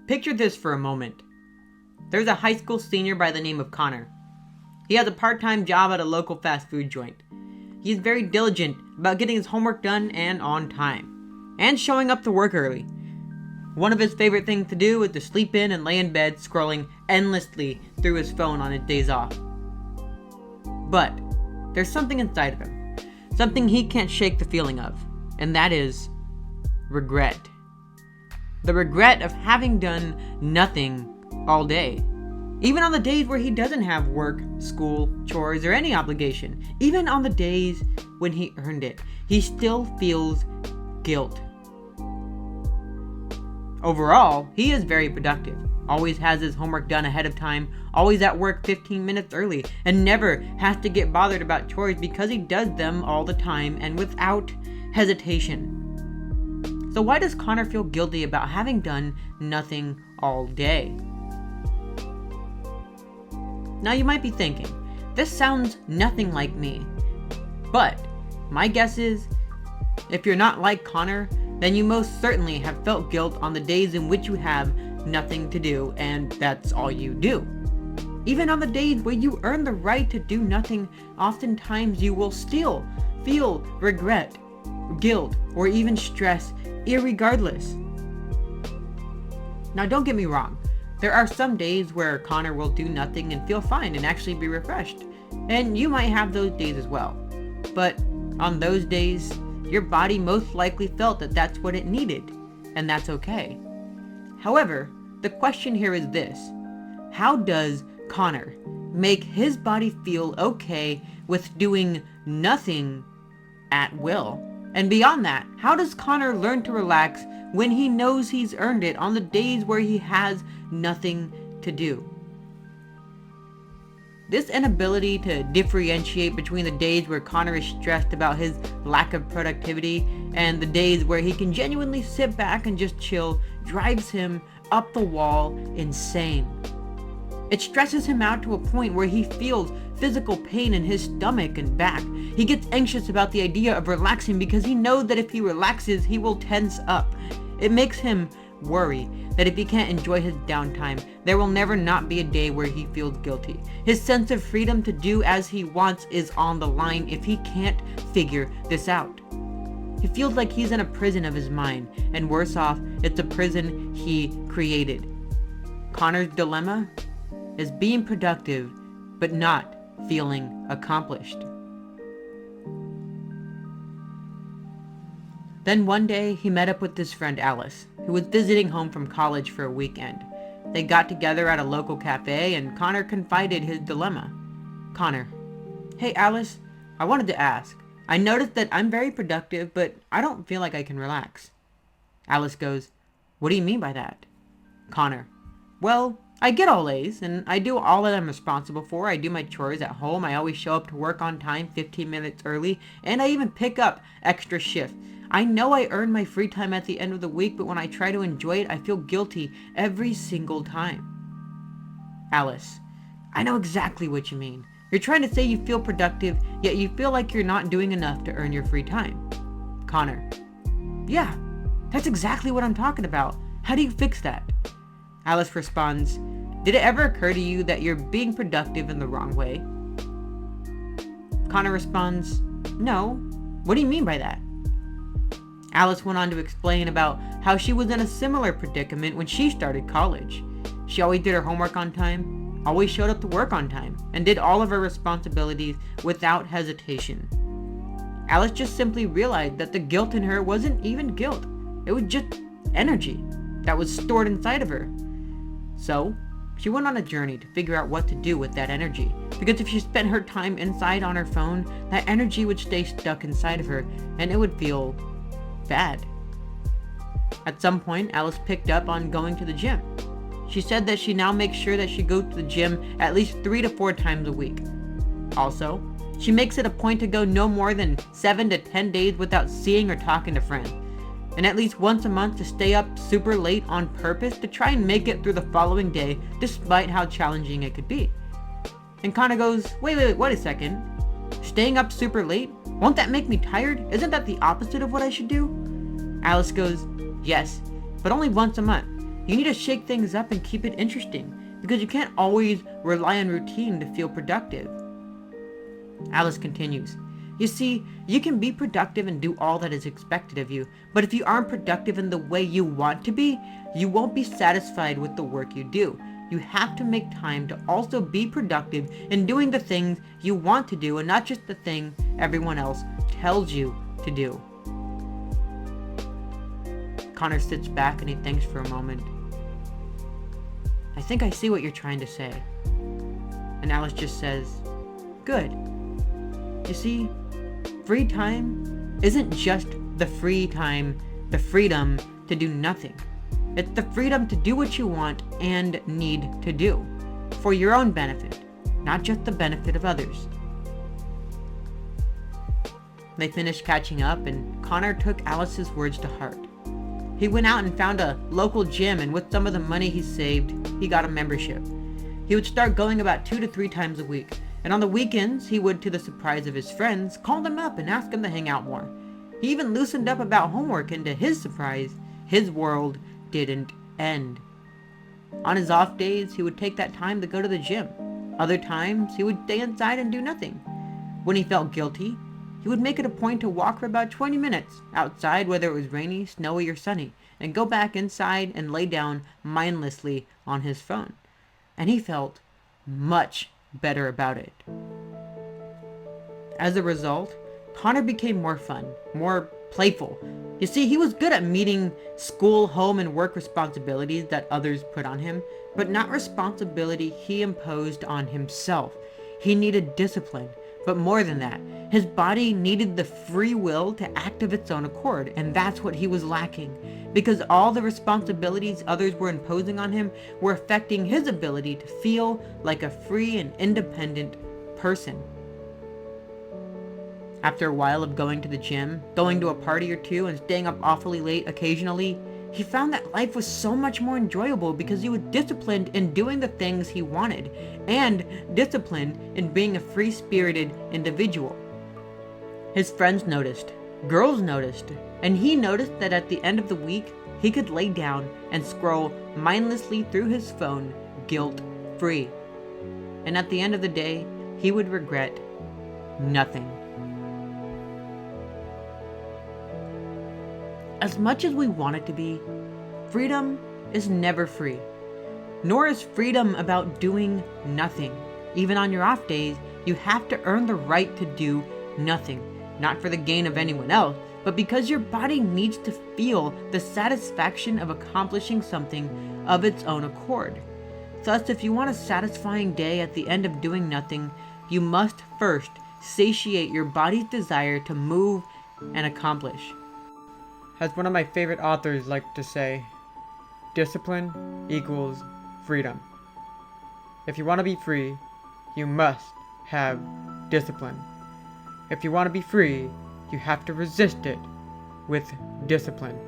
Picture this for a moment. There's a high school senior by the name of Connor. He has a part-time job at a local fast food joint. He is very diligent about getting his homework done and on time, and showing up to work early. One of his favorite things to do is to sleep in and lay in bed scrolling endlessly through his phone on his days off. But there's something inside of him, something he can't shake the feeling of, and that is regret. The regret of having done nothing all day. Even on the days where he doesn't have work, school, chores, or any obligation. Even on the days when he earned it, he still feels guilt. Overall, he is very productive. Always has his homework done ahead of time, always at work 15 minutes early, and never has to get bothered about chores because he does them all the time and without hesitation. So why does Connor feel guilty about having done nothing all day? Now you might be thinking, this sounds nothing like me. But my guess is, if you're not like Connor, then you most certainly have felt guilt on the days in which you have nothing to do and that's all you do. Even on the days where you earn the right to do nothing, oftentimes you will still feel regret, guilt, or even stress, irregardless. Now don't get me wrong. There are some days where Connor will do nothing and feel fine and actually be refreshed. And you might have those days as well. But on those days, your body most likely felt that that's what it needed. And that's okay. However, the question here is this. How does Connor make his body feel okay with doing nothing at will? And beyond that, how does Connor learn to relax when he knows he's earned it on the days where he has nothing to do? This inability to differentiate between the days where Connor is stressed about his lack of productivity and the days where he can genuinely sit back and just chill drives him up the wall insane. It stresses him out to a point where he feels physical pain in his stomach and back. He gets anxious about the idea of relaxing because he knows that if he relaxes, he will tense up. It makes him worry that if he can't enjoy his downtime, there will never not be a day where he feels guilty. His sense of freedom to do as he wants is on the line if he can't figure this out. He feels like he's in a prison of his mind, and worse off, it's a prison he created. Connor's dilemma is being productive, but not feeling accomplished. Then one day, he met up with his friend Alice, who was visiting home from college for a weekend. They got together at a local cafe, and Connor confided his dilemma. Connor: "Hey Alice, I wanted to ask. I noticed that I'm very productive, but I don't feel like I can relax." Alice goes, "What do you mean by that?" Connor: "Well, I get all A's, and I do all that I'm responsible for. I do my chores at home. I always show up to work on time 15 minutes early, and I even pick up extra shifts. I know I earn my free time at the end of the week, but when I try to enjoy it, I feel guilty every single time." Alice: "I know exactly what you mean. You're trying to say you feel productive, yet you feel like you're not doing enough to earn your free time." Connor: "Yeah, that's exactly what I'm talking about. How do you fix that?" Alice responds, "Did it ever occur to you that you're being productive in the wrong way?" Connor responds, "No. What do you mean by that?" Alice went on to explain about how she was in a similar predicament when she started college. She always did her homework on time, always showed up to work on time, and did all of her responsibilities without hesitation. Alice just simply realized that the guilt in her wasn't even guilt. It was just energy that was stored inside of her. So, she went on a journey to figure out what to do with that energy. Because if she spent her time inside on her phone, that energy would stay stuck inside of her, and it would feel bad. At some point, Alice picked up on going to the gym. She said that she now makes sure that she goes to the gym at least 3 to 4 times a week. Also, she makes it a point to go no more than 7 to 10 days without seeing or talking to friends. And at least once a month to stay up super late on purpose to try and make it through the following day, despite how challenging it could be. And Connor goes, wait a second. Staying up super late? Won't that make me tired? Isn't that the opposite of what I should do? Alice goes, yes, but only once a month. You need to shake things up and keep it interesting, because you can't always rely on routine to feel productive. Alice continues, you see, you can be productive and do all that is expected of you, but if you aren't productive in the way you want to be, you won't be satisfied with the work you do. You have to make time to also be productive in doing the things you want to do and not just the thing everyone else tells you to do. Connor sits back and he thinks for a moment. I think I see what you're trying to say. And Alice just says, good. You see, free time isn't just the free time, the freedom to do nothing. It's the freedom to do what you want and need to do for your own benefit, not just the benefit of others. They finished catching up and Connor took Alice's words to heart. He went out and found a local gym, and with some of the money he saved, he got a membership. He would start going about 2 to 3 times a week, and on the weekends, he would, to the surprise of his friends, call them up and ask them to hang out more. He even loosened up about homework, and to his surprise, his world didn't end. On his off days, he would take that time to go to the gym. Other times, he would stay inside and do nothing. When he felt guilty, he would make it a point to walk for about 20 minutes outside, whether it was rainy, snowy, or sunny, and go back inside and lay down mindlessly on his phone. And he felt much better about it. As a result, Connor became more fun, more playful. You see, he was good at meeting school, home, and work responsibilities that others put on him, but not responsibility he imposed on himself. He needed discipline. But more than that, his body needed the free will to act of its own accord, and that's what he was lacking, because all the responsibilities others were imposing on him were affecting his ability to feel like a free and independent person. After a while of going to the gym, going to a party or two, and staying up awfully late occasionally, he found that life was so much more enjoyable because he was disciplined in doing the things he wanted, and disciplined in being a free-spirited individual. His friends noticed, girls noticed, and he noticed that at the end of the week, he could lay down and scroll mindlessly through his phone, guilt-free. And at the end of the day, he would regret nothing. As much as we want it to be, freedom is never free. Nor is freedom about doing nothing. Even on your off days, you have to earn the right to do nothing. Not for the gain of anyone else, but because your body needs to feel the satisfaction of accomplishing something of its own accord. Thus, if you want a satisfying day at the end of doing nothing, you must first satiate your body's desire to move and accomplish. As one of my favorite authors liked to say, discipline equals freedom. If you want to be free, you must have discipline. If you want to be free, you have to resist it with discipline.